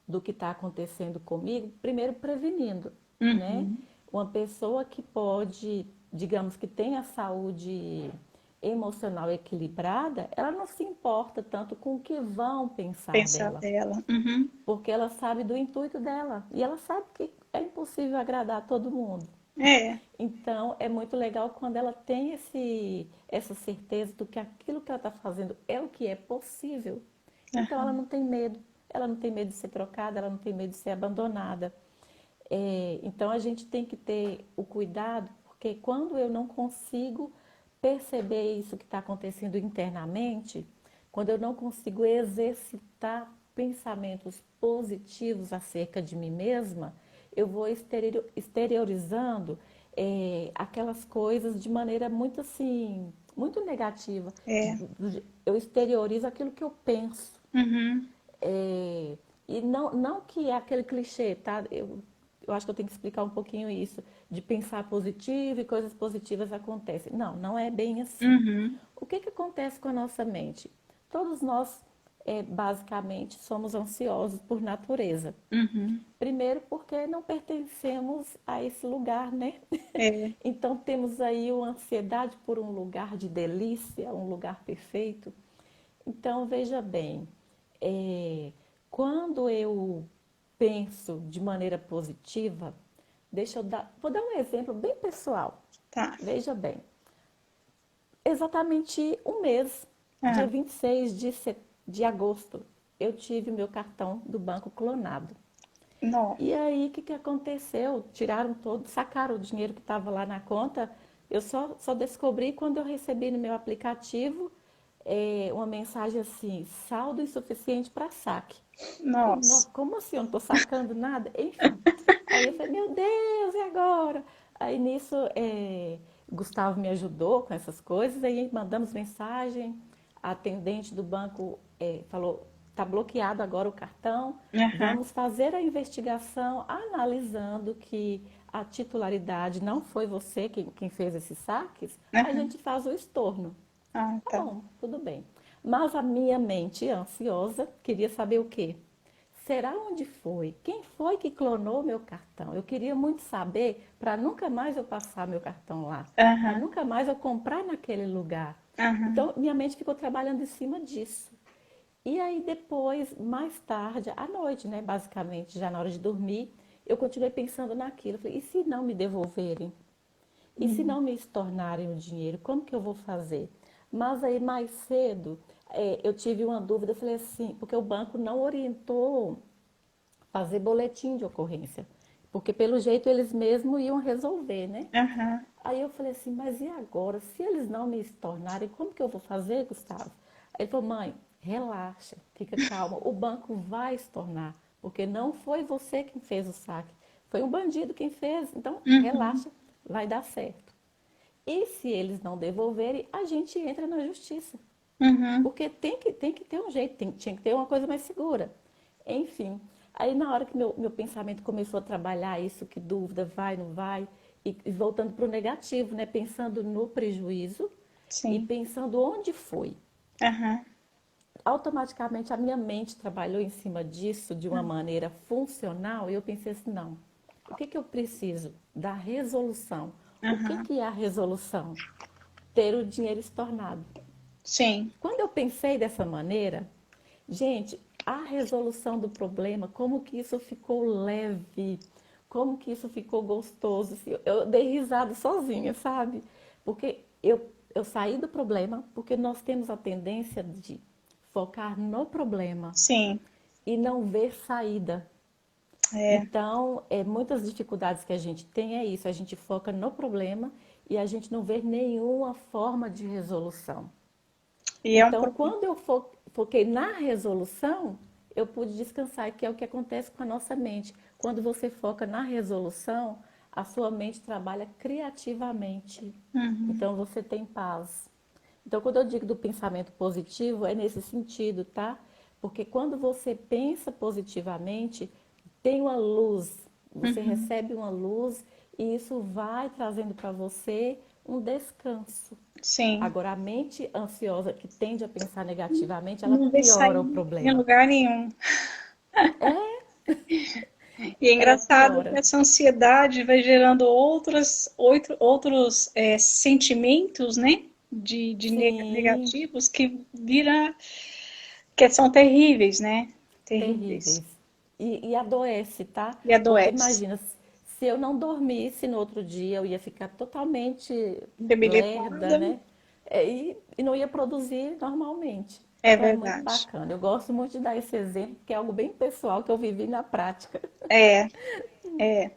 do que está acontecendo comigo, primeiro prevenindo, né? uhum. Uma pessoa que pode, digamos que tenha saúde emocional equilibrada, ela não se importa tanto com o que vão pensar Pensar dela, dela. Uhum. porque ela sabe do intuito dela e ela sabe que é impossível agradar todo mundo. É, Então, é muito legal quando ela tem essa certeza do que aquilo que ela está fazendo é o que é possível. Então, ela aham. não tem medo. Ela não tem medo de ser trocada, ela não tem medo de ser abandonada. Então, a gente tem que ter o cuidado, porque quando eu não consigo perceber isso que está acontecendo internamente, quando eu não consigo exercitar pensamentos positivos acerca de mim mesma, eu vou exteriorizando aquelas coisas de maneira muito assim muito negativa. É. Eu exteriorizo aquilo que eu penso. Uhum. É, e não que é aquele clichê, tá? Eu acho que eu tenho que explicar um pouquinho isso, de pensar positivo e coisas positivas acontecem. Não, não é bem assim. Uhum. O que acontece com a nossa mente? Todos nós, basicamente, somos ansiosos por natureza. Uhum. Primeiro porque não pertencemos a esse lugar, né? É. Então temos aí uma ansiedade por um lugar de delícia, um lugar perfeito. Então veja bem, é, quando eu penso de maneira positiva, vou dar um exemplo bem pessoal. Tá. Veja bem, exatamente um mês, dia Ah, 26 de agosto, eu tive o meu cartão do banco clonado. não. E aí, o que aconteceu? Tiraram todo, sacaram o dinheiro que estava lá na conta. Eu só descobri quando eu recebi no meu aplicativo uma mensagem assim, saldo insuficiente para saque. Falei, Nossa. nossa, como assim? Eu não estou sacando nada? Enfim. Aí eu falei, meu Deus, e agora? Aí nisso, Gustavo me ajudou com essas coisas, aí mandamos mensagem, a atendente do banco falou, está bloqueado agora o cartão, Aham. vamos fazer a investigação analisando que a titularidade não foi você quem fez esses saques, a Aham. gente faz o estorno. Ah, Tá tá. bom, tudo bem. Mas a minha mente ansiosa queria saber o quê? Será onde foi? Quem foi que clonou meu cartão? Eu queria muito saber para nunca mais eu passar meu cartão lá, para Aham. nunca mais eu comprar naquele lugar. Aham. Então, minha mente ficou trabalhando em cima disso. E aí depois, mais tarde, à noite, né, basicamente, já na hora de dormir, eu continuei pensando naquilo. Falei, e se não me devolverem? E se Uhum. não me estornarem o dinheiro, como que eu vou fazer? Mas aí mais cedo, eu tive uma dúvida, eu falei assim, porque o banco não orientou fazer boletim de ocorrência, porque pelo jeito eles mesmos iam resolver, né? Aham. Aí eu falei assim, mas e agora? Se eles não me estornarem, como que eu vou fazer, Gustavo? Aí ele falou, mãe, relaxa, fica calma, o banco vai estornar, porque não foi você quem fez o saque, foi um bandido quem fez, então Uhum. relaxa, vai dar certo. E se eles não devolverem, a gente entra na justiça. Uhum. Porque tem que ter um jeito, tinha que ter uma coisa mais segura. Enfim, aí na hora que meu pensamento começou a trabalhar isso, que dúvida, vai, não vai, e voltando para o negativo, né? Pensando no prejuízo e Sim. pensando onde foi. Aham. Automaticamente a minha mente trabalhou em cima disso de uma Hum. maneira funcional e eu pensei assim, não, o que eu preciso? Da resolução. O Aham. que é a resolução? Ter o dinheiro estornado. Sim. Quando eu pensei dessa maneira, gente, a resolução do problema, como que isso ficou leve, como que isso ficou gostoso. Assim, eu dei risada sozinha, sabe? Porque eu saí do problema, porque nós temos a tendência de focar no problema Sim. e não ver saída. É. Então, muitas dificuldades que a gente tem é isso, a gente foca no problema e a gente não vê nenhuma forma de resolução. E é um Então, problema. quando eu foquei na resolução, eu pude descansar, que é o que acontece com a nossa mente. Quando você foca na resolução, a sua mente trabalha criativamente. Uhum. Então, você tem paz. Então, quando eu digo do pensamento positivo, é nesse sentido, tá? Porque quando você pensa positivamente, tem uma luz, você Uhum. recebe uma luz e isso vai trazendo para você um descanso. Sim. Agora, a mente ansiosa que tende a pensar negativamente, ela Não vê piora o sair em problema. lugar nenhum. E é Ela engraçado que piora. essa ansiedade vai gerando outros sentimentos, né? Sim, Negativos que vira, que são terríveis, né? Terríveis. terríveis. E adoece, tá? E Porque adoece. imagina, se eu não dormisse no outro dia, eu ia ficar totalmente lerda, Debilitada. né? E não ia produzir normalmente. É Então é muito verdade. bacana. Eu gosto muito de dar esse exemplo, que é algo bem pessoal que eu vivi na prática. É, é.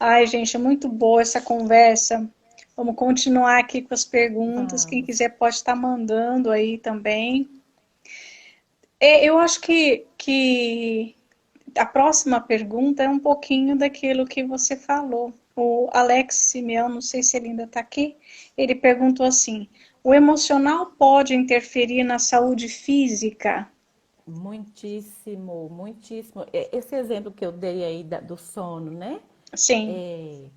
Ai, gente, é muito boa essa conversa. Vamos continuar aqui com as perguntas. Quem Vamos. quiser pode estar mandando aí também. É, eu acho que a próxima pergunta é um pouquinho daquilo que você falou. O Alex Simeão, não sei se ele ainda está aqui, ele perguntou assim: O emocional pode interferir na saúde física? Muitíssimo, muitíssimo. Esse exemplo que eu dei aí do sono, né? Sim, É,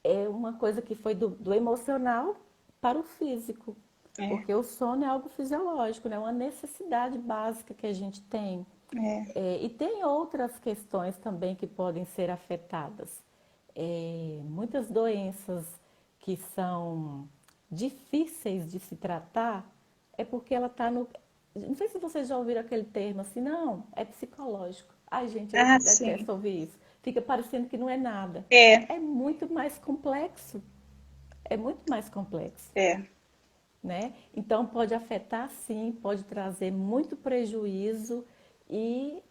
é uma coisa que foi do emocional para o físico, é, porque o sono é algo fisiológico, né? Uma necessidade básica que a gente tem. é. E tem outras questões também que podem ser afetadas. Muitas doenças que são difíceis de se tratar é porque ela está no. Não sei se vocês já ouviram aquele termo assim, não, é psicológico. Ai, gente, eu Ah, sim. detesto ouvir isso. Fica parecendo que não é nada. É, É muito mais complexo. É muito mais complexo, é. né? Então pode afetar sim, pode trazer muito prejuízo e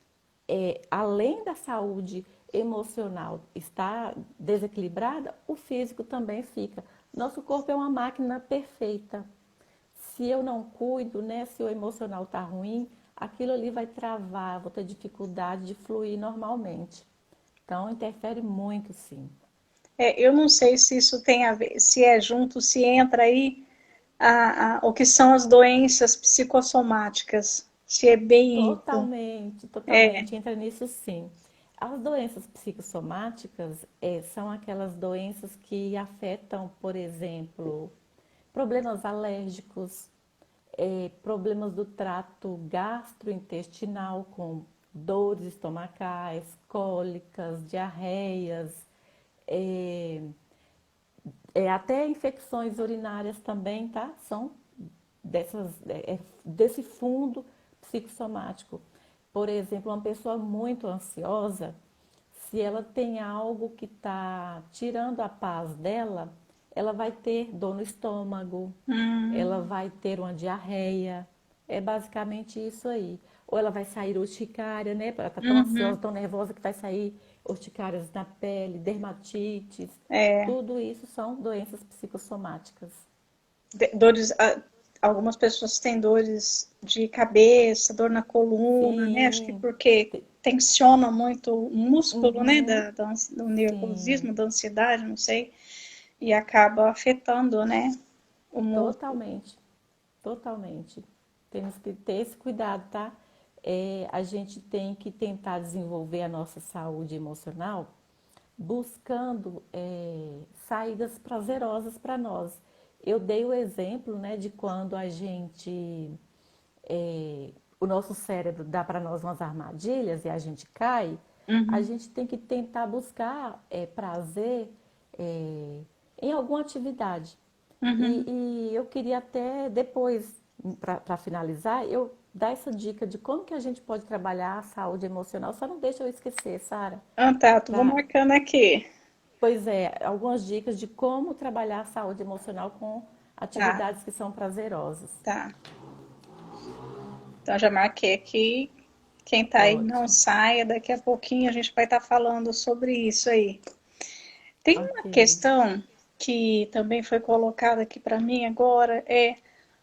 além da saúde emocional estar desequilibrada, o físico também fica. Nosso corpo é uma máquina perfeita. Se eu não cuido, né, se o emocional está ruim, aquilo ali vai travar, vou ter dificuldade de fluir normalmente. Então interfere muito, sim. É, eu não sei se isso tem a ver, se é junto, se entra aí o que são as doenças psicossomáticas, se é bem isso. Totalmente, É, totalmente, entra nisso sim. As doenças psicossomáticas são aquelas doenças que afetam, por exemplo, problemas alérgicos, problemas do trato gastrointestinal, com dores estomacais, cólicas, diarreias, é, até infecções urinárias também, tá? São desse fundo psicossomático. Por exemplo, uma pessoa muito ansiosa, se ela tem algo que está tirando a paz dela, ela vai ter dor no estômago, ela hum, vai ter uma diarreia. É basicamente isso aí. Ou ela vai sair urticária, né? Ela está tão ansiosa, uhum, tão nervosa que vai sair urticárias na pele, dermatites. é, Tudo isso são doenças psicossomáticas. dores, algumas pessoas têm dores de cabeça, dor na coluna, né? Acho que Sim, porque tensiona muito o músculo, né? uhum, Do sim, nervosismo, da ansiedade, não sei, e acaba afetando, né? O músculo. totalmente, totalmente. Temos que ter esse cuidado, tá? A gente tem que tentar desenvolver a nossa saúde emocional buscando saídas prazerosas para nós. Eu dei o exemplo, né, de quando a gente, o nosso cérebro dá para nós umas armadilhas e a gente cai, a Uhum, gente tem que tentar buscar prazer é, em alguma atividade. uhum. E eu queria até depois, para finalizar, eu dar essa dica de como que a gente pode trabalhar a saúde emocional. Só não deixa eu esquecer, Sara. Ah, tá, tô vou Pra, marcando aqui. pois é, algumas dicas de como trabalhar a saúde emocional com Tá, atividades que são prazerosas. tá. Então já marquei aqui. Quem tá aí não Ótimo. saia, daqui a pouquinho a gente vai estar falando sobre isso aí. Tem uma Ok. questão que também foi colocada aqui para mim agora, é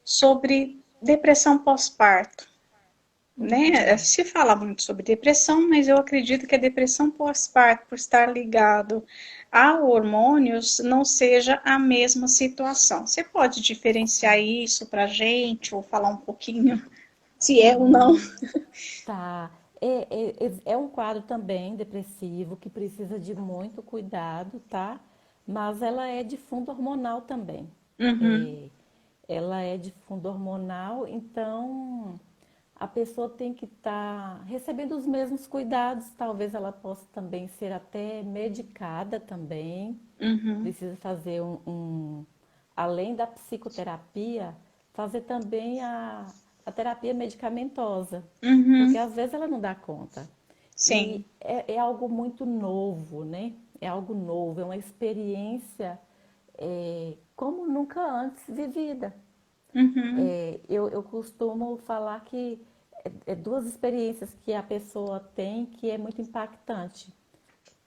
sobre depressão pós-parto, né? Uhum. Se fala muito sobre depressão, mas eu acredito que a depressão pós-parto, por estar ligado a hormônios, não seja a mesma situação. Você pode diferenciar isso para gente ou falar um pouquinho se é ou não? Uhum. Tá. É um quadro também depressivo que precisa de muito cuidado, tá? Mas ela é de fundo hormonal também. Uhum, É, ela é de fundo hormonal, então a pessoa tem que estar recebendo os mesmos cuidados. Talvez ela possa também ser até medicada também. uhum, Precisa fazer além da psicoterapia, fazer também a terapia medicamentosa, porque uhum, às vezes ela não dá conta. sim, E é algo muito novo, né? É algo novo, é uma experiência como nunca antes vivida. uhum, Eu costumo falar que é duas experiências que a pessoa tem que é muito impactante.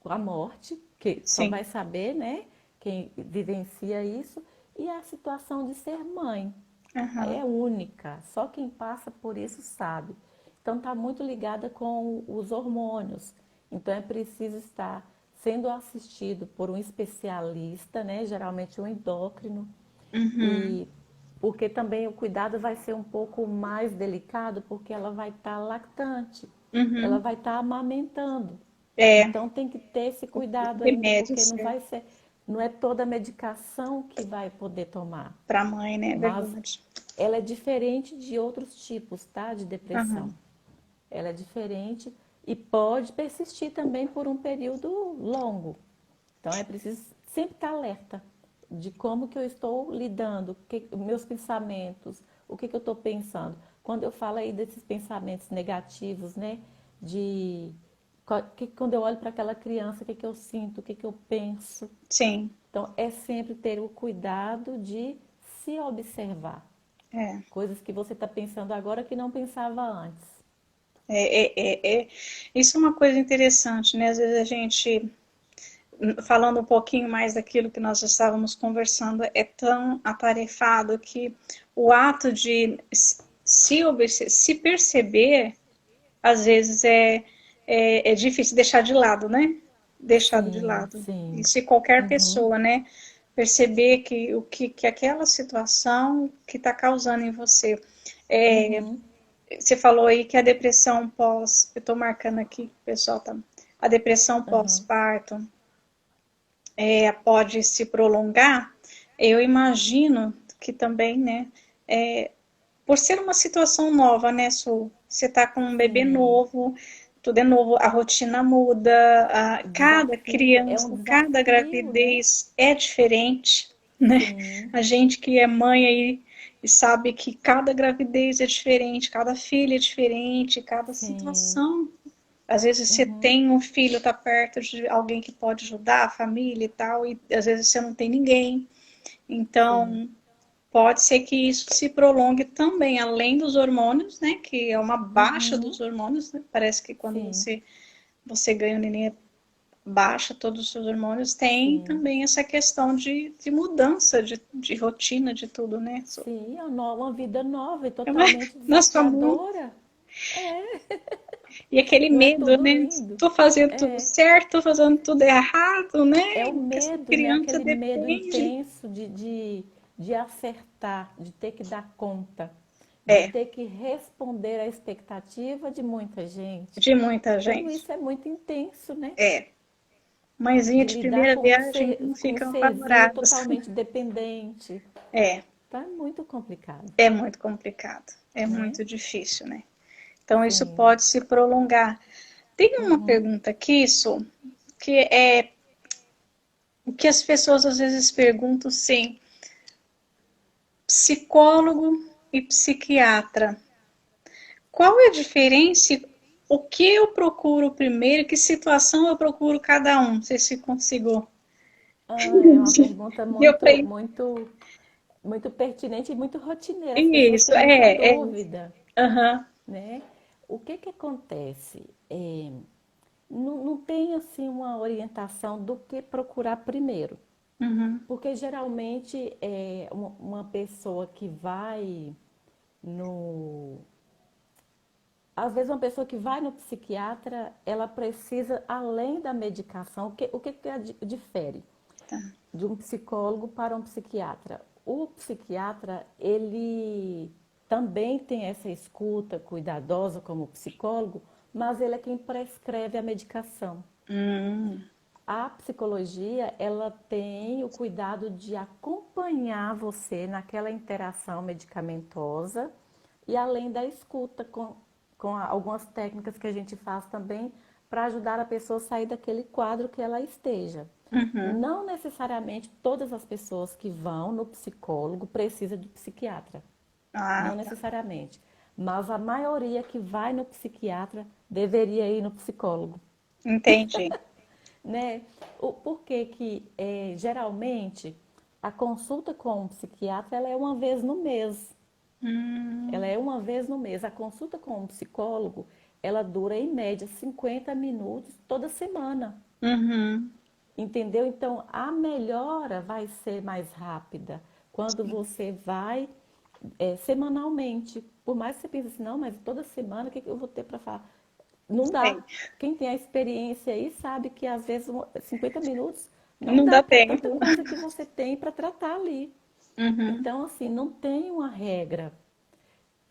A morte, que só sim, vai saber, né, quem vivencia isso, e a situação de ser mãe. uhum, É única, só quem passa por isso sabe. Então está muito ligada com os hormônios. Então é preciso estar sendo assistido por um especialista, né, geralmente um endócrino, uhum, e porque também o cuidado vai ser um pouco mais delicado, porque ela vai estar lactante, ela Uhum. vai estar amamentando. É, Então tem que ter esse cuidado ainda, remédio porque não certo vai ser, não é toda a medicação que vai poder tomar, para a mãe, né? É mas verdade. ela é diferente de outros tipos, tá, de depressão. Uhum. Ela é diferente e pode persistir também por um período longo. Então é preciso sempre estar alerta de como que eu estou lidando, meus pensamentos, o que eu estou pensando. Quando eu falo aí desses pensamentos negativos, né? De quando eu olho para aquela criança, o que eu sinto, o que eu penso. Sim, Então é sempre ter o cuidado de se observar. é. Coisas que você está pensando agora que não pensava antes. Isso é uma coisa interessante, né? Às vezes a gente, falando um pouquinho mais daquilo que nós estávamos conversando, é tão atarefado que o ato de se perceber, às vezes é difícil deixar de lado, né? Deixado de Sim, lado. sim. E se qualquer Uhum, pessoa, né, perceber que aquela situação que está causando em você. uhum, Você falou aí que a depressão pós, eu estou marcando aqui, pessoal, tá? A depressão uhum. pós-parto pode se prolongar. Eu imagino que também, né, por ser uma situação nova, né, Su? Você tá com um bebê Sim. novo, tudo é novo, a rotina muda, O cada desafio é um criança, cada desafio, né? gravidez é diferente, né? Sim, A gente que é mãe aí e sabe que cada gravidez é diferente, cada filho é diferente, cada sim. situação. Às vezes você Uhum, tem um filho, tá perto de alguém que pode ajudar, a família e tal, e às vezes você não tem ninguém. sim. Então, pode ser que isso se prolongue também, além dos hormônios, né? Que é uma baixa Uhum, dos hormônios, né? Parece que quando sim, você ganha o neném, baixa todos os seus hormônios, tem sim. também essa questão de mudança de rotina, de tudo, né? Sim, é uma vida nova e É uma, totalmente nossa, muito. desafiadora. É, E aquele não é medo, tudo né? lindo. Tô fazendo tudo É, certo, tô fazendo tudo errado, é né? o Porque essa medo, né? criança Aquele medo depende. intenso de acertar, de ter que dar conta, de É, ter que responder à expectativa de muita gente. de muita Tudo gente. isso é muito intenso, né? É. Mãezinha De de lidar primeira viagem com um ficam serzinho apavoradas. totalmente dependente. É, Tá muito complicado, é muito complicado. É né? muito difícil, né? Então isso Sim. pode se prolongar. Tem uma Uhum. pergunta aqui, Su, que é o que as pessoas às vezes perguntam, sim, psicólogo e psiquiatra. Qual é a diferença? O que eu procuro primeiro? Que situação eu procuro cada um? Não sei se consigo. Ah, é uma pergunta Deu para muito pertinente e muito rotineira. As pessoas isso? têm muita É. dúvida, Aham. né? O que acontece? Não tem assim uma orientação do que procurar primeiro, Uhum. porque geralmente uma pessoa que vai no às vezes uma pessoa que vai no psiquiatra, ela precisa, além da medicação, o que difere Tá. de um psicólogo para um psiquiatra? O psiquiatra, ele também tem essa escuta cuidadosa como psicólogo, mas ele é quem prescreve a medicação. Hum. A psicologia, ela tem o cuidado de acompanhar você naquela interação medicamentosa e além da escuta com algumas técnicas que a gente faz também para ajudar a pessoa a sair daquele quadro que ela esteja. Uhum. Não necessariamente todas as pessoas que vão no psicólogo precisam de psiquiatra, não Ah, tá. necessariamente, mas a maioria que vai no psiquiatra deveria ir no psicólogo, Entendi. né? Por que que geralmente a consulta com um psiquiatra ela é uma vez no mês. Ela Hum. é uma vez no mês. A consulta com um psicólogo, ela dura em média 50 minutos toda semana. Uhum. Entendeu? Então, a melhora vai ser mais rápida quando você vai semanalmente. Por mais que você pense assim, não, mas toda semana o que eu vou ter para falar? Não dá. Sei. Quem tem a experiência aí sabe que às vezes 50 minutos não Não dá dá para tanta tempo. coisa que você tem para tratar ali. Uhum. Então, assim, não tem uma regra.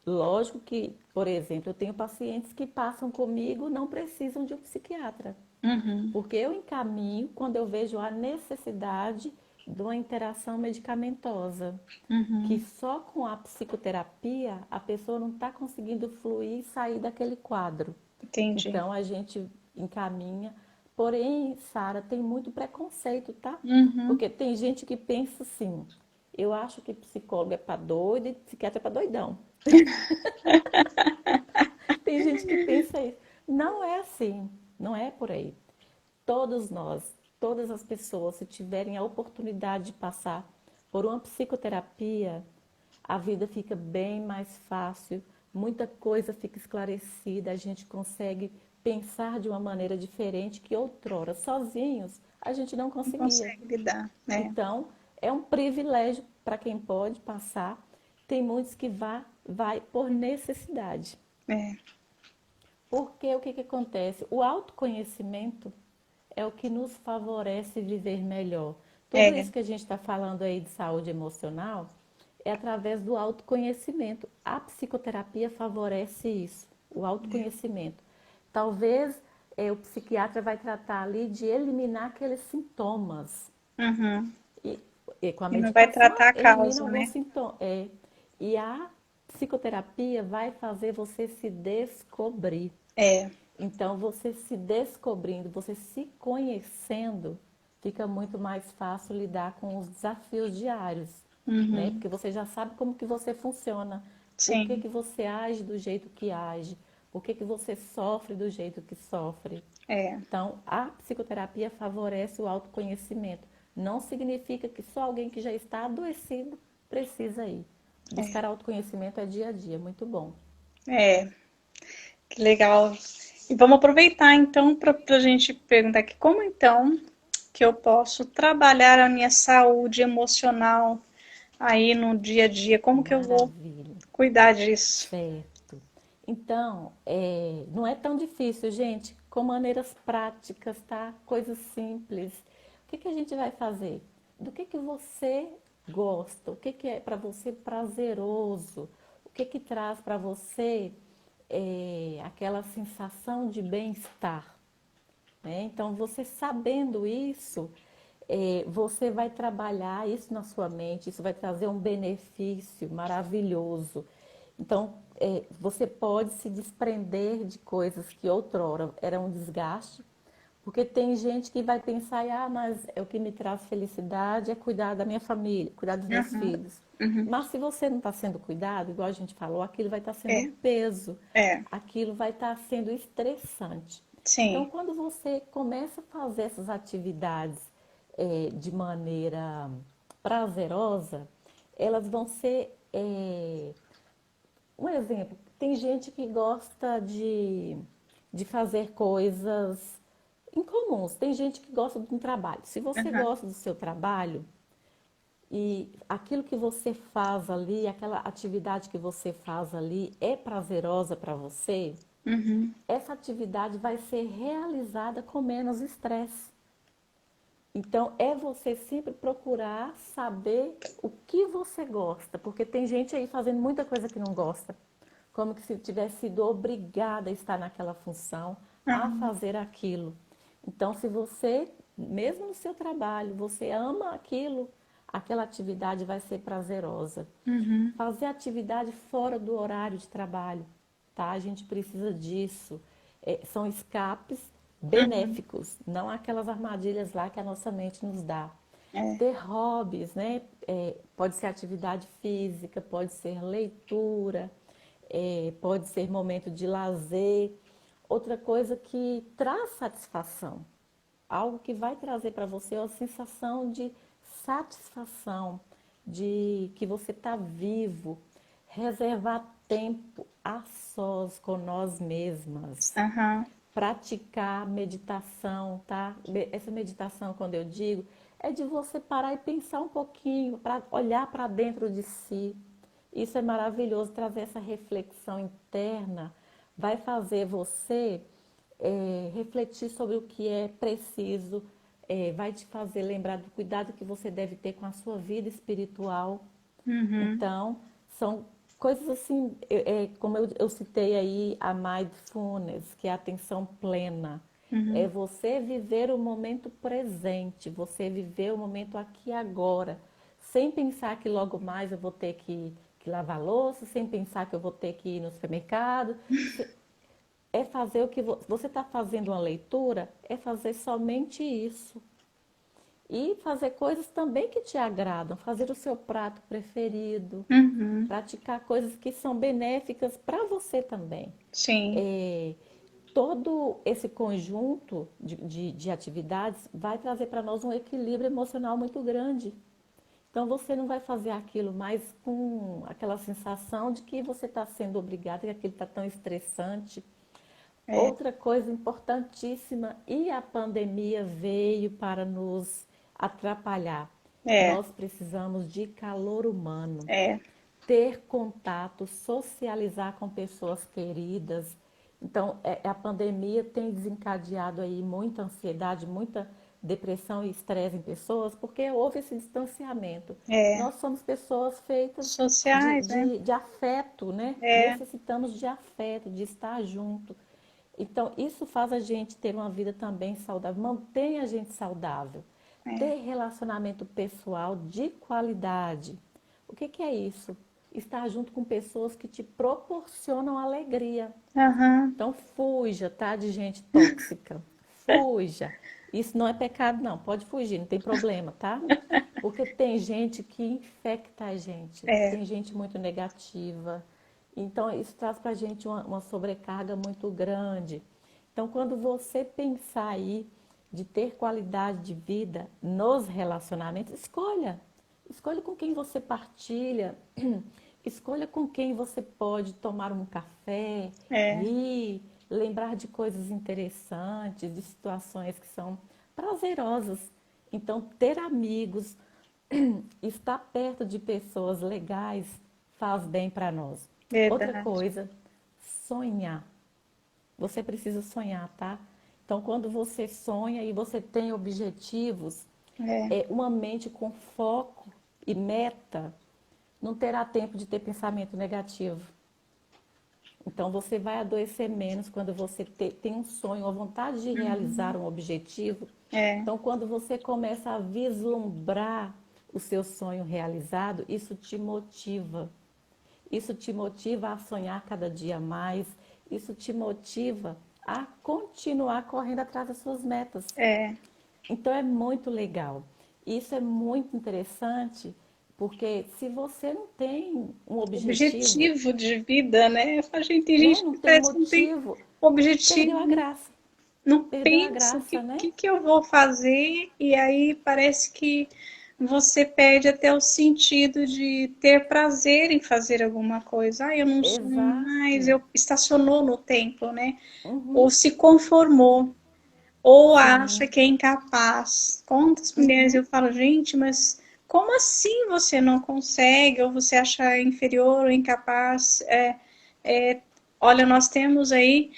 Lógico que, por exemplo, eu tenho pacientes que passam comigo não precisam de um psiquiatra, Uhum. porque eu encaminho quando eu vejo a necessidade de uma interação medicamentosa, que Uhum. só com a psicoterapia a pessoa não está conseguindo fluir e sair daquele quadro. Entendi. Então a gente encaminha. Porém, Sara, tem muito preconceito, tá? Uhum. Porque tem gente que pensa assim: eu acho que psicólogo é para doido e psiquiatra é para doidão. Tem gente que pensa isso. Não é assim, não é por aí. Todos nós, todas as pessoas, se tiverem a oportunidade de passar por uma psicoterapia, a vida fica bem mais fácil, muita coisa fica esclarecida, a gente consegue pensar de uma maneira diferente que outrora, sozinhos, a gente não Não conseguia. consegue lidar, né? Então, é um privilégio para quem pode passar. Tem muitos que vai por necessidade. É. Porque o que acontece? O autoconhecimento é o que nos favorece viver melhor. Tudo É. isso que a gente está falando aí de saúde emocional é através do autoconhecimento. A psicoterapia favorece isso, o autoconhecimento. Talvez o psiquiatra vai tratar ali de eliminar aqueles sintomas. Uhum. E, e com a E não vai medicação tratar a elimina causa, alguns né? sintomas. E a psicoterapia vai fazer você se descobrir. É. Então, você se descobrindo, você se conhecendo, fica muito mais fácil lidar com os desafios diários, né? Uhum. Porque você já sabe como que você funciona, por que Sim. que você age do jeito que age, por que que você sofre do jeito que sofre. É. Então, a psicoterapia favorece o autoconhecimento. Não significa que só alguém que já está adoecido precisa ir. Buscar É. autoconhecimento é dia a dia, muito bom. É. Que legal. E vamos aproveitar então para a gente perguntar aqui como então que eu posso trabalhar a minha saúde emocional aí no dia a dia, como que eu vou Maravilha. cuidar disso? Certo. Então, não é tão difícil, gente, com maneiras práticas, tá? Coisas simples. O que que a gente vai fazer? Do que você gosta? O que que é para você prazeroso? O que que traz para você aquela sensação de bem-estar? Né? Então, você sabendo isso, você vai trabalhar isso na sua mente, isso vai trazer um benefício maravilhoso. Então, você pode se desprender de coisas que outrora eram um desgaste, porque tem gente que vai pensar, ah, mas o que me traz felicidade é cuidar da minha família, cuidar dos meus Uhum, filhos. uhum. Mas se você não está sendo cuidado, igual a gente falou, aquilo vai estar sendo É, um peso, é, aquilo vai estar sendo estressante. Então, sim. quando você começa a fazer essas atividades de maneira prazerosa, elas vão ser um exemplo. Tem gente que gosta de fazer coisas incomuns. Tem gente que gosta de um trabalho. Se você Uhum, gosta do seu trabalho e aquilo que você faz ali, aquela atividade que você faz ali é prazerosa para você, uhum, essa atividade vai ser realizada com menos estresse. Então, é você sempre procurar saber o que você gosta, porque tem gente aí fazendo muita coisa que não gosta, como que se tivesse sido obrigada a estar naquela função, a uhum, fazer aquilo. Então, se você, mesmo no seu trabalho, você ama aquilo, aquela atividade vai ser prazerosa. uhum, Fazer atividade fora do horário de trabalho, tá? A gente precisa disso. São escapes uhum. benéficos, não aquelas armadilhas lá que a nossa mente nos dá. É, Ter hobbies, né? Pode ser atividade física, pode ser leitura, pode ser momento de lazer. Outra coisa que traz satisfação, algo que vai trazer para você uma sensação de satisfação, de que você está vivo, reservar tempo a sós com nós mesmas, aham, praticar meditação, tá? Essa meditação, quando eu digo, é de você parar e pensar um pouquinho, para olhar para dentro de si. Isso é maravilhoso, trazer essa reflexão interna, vai fazer você refletir sobre o que é preciso, vai te fazer lembrar do cuidado que você deve ter com a sua vida espiritual. Uhum. Então, são coisas assim, como eu citei aí, a mindfulness, que é a atenção plena. É Uhum. você viver o momento presente, você viver o momento aqui e agora, sem pensar que logo mais eu vou ter que lavar louça, sem pensar que eu vou ter que ir no supermercado. É fazer o que você está fazendo uma leitura, é fazer somente isso. E fazer coisas também que te agradam, fazer o seu prato preferido, Uhum. praticar coisas que são benéficas para você também. Sim. É, todo esse conjunto de atividades vai trazer para nós um equilíbrio emocional muito grande. Então você não vai fazer aquilo mais com aquela sensação de que você está sendo obrigado, que aquilo está tão estressante. É. Outra coisa importantíssima, e a pandemia veio para nos atrapalhar. É. Nós precisamos de calor humano, É. ter contato, socializar com pessoas queridas. Então, a pandemia tem desencadeado aí muita ansiedade, muita depressão e estresse em pessoas, porque houve esse distanciamento. É. Nós somos pessoas feitas Sociais, né? de afeto, né? É. Necessitamos de afeto, de estar junto. Então, isso faz a gente ter uma vida também saudável, mantém a gente saudável. É. Ter relacionamento pessoal de qualidade. O que é isso? Estar junto com pessoas que te proporcionam alegria. Aham. Então, fuja, tá? De gente tóxica. Fuja. Isso não é pecado, não. Pode fugir, não tem problema, tá? Porque tem gente que infecta a gente. É. Tem gente muito negativa. Então, isso traz para a gente uma sobrecarga muito grande. Então, quando você pensar aí de ter qualidade de vida nos relacionamentos, escolha. Escolha com quem você partilha. Escolha com quem você pode tomar um café, É. rir, lembrar de coisas interessantes, de situações que são prazerosas. Então, ter amigos, estar perto de pessoas legais faz bem para nós. Outra Verdade. coisa, sonhar. Você precisa sonhar, tá? Então, quando você sonha e você tem objetivos, É. uma mente com foco e meta não terá tempo de ter pensamento negativo. Então, você vai adoecer menos quando você tem um sonho, a vontade de realizar Uhum. um objetivo. É. Então, quando você começa a vislumbrar o seu sonho realizado, isso te motiva. Isso te motiva a sonhar cada dia mais. Isso te motiva a continuar correndo atrás das suas metas. É. Então, é muito legal. Isso é muito interessante, porque se você não tem um objetivo, Objetivo de vida, né? A gente, tem né, gente não que tem parece que não tem motivo, perdeu a objetivo, graça. não Perdeu a pensa graça, né? que eu vou fazer, e aí parece que você perde até o sentido de ter prazer em fazer alguma coisa. Ah, eu não sonho mais, Exato. eu estacionou no tempo, né? Ou Uhum. se conformou, ou acha Sim. que é incapaz. Quantas mulheres eu Uhum. falo, gente, mas como assim você não consegue, ou você acha inferior ou incapaz? É, olha, nós temos aí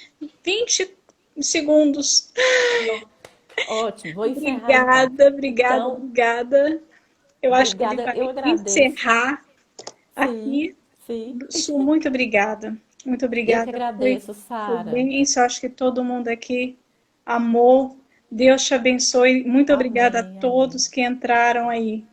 20 segundos. No- Ótimo, vou encerrar então. Obrigada, obrigada, Então, obrigada. Eu acho que a gente obrigada, eu vai agradeço. encerrar Sim, aqui. sim. Su, muito obrigada. Muito Eu que obrigada. agradeço, Foi Sara. bem, eu acho que todo mundo aqui amou. Deus te abençoe. Muito obrigada a Amém, amém. todos que entraram aí.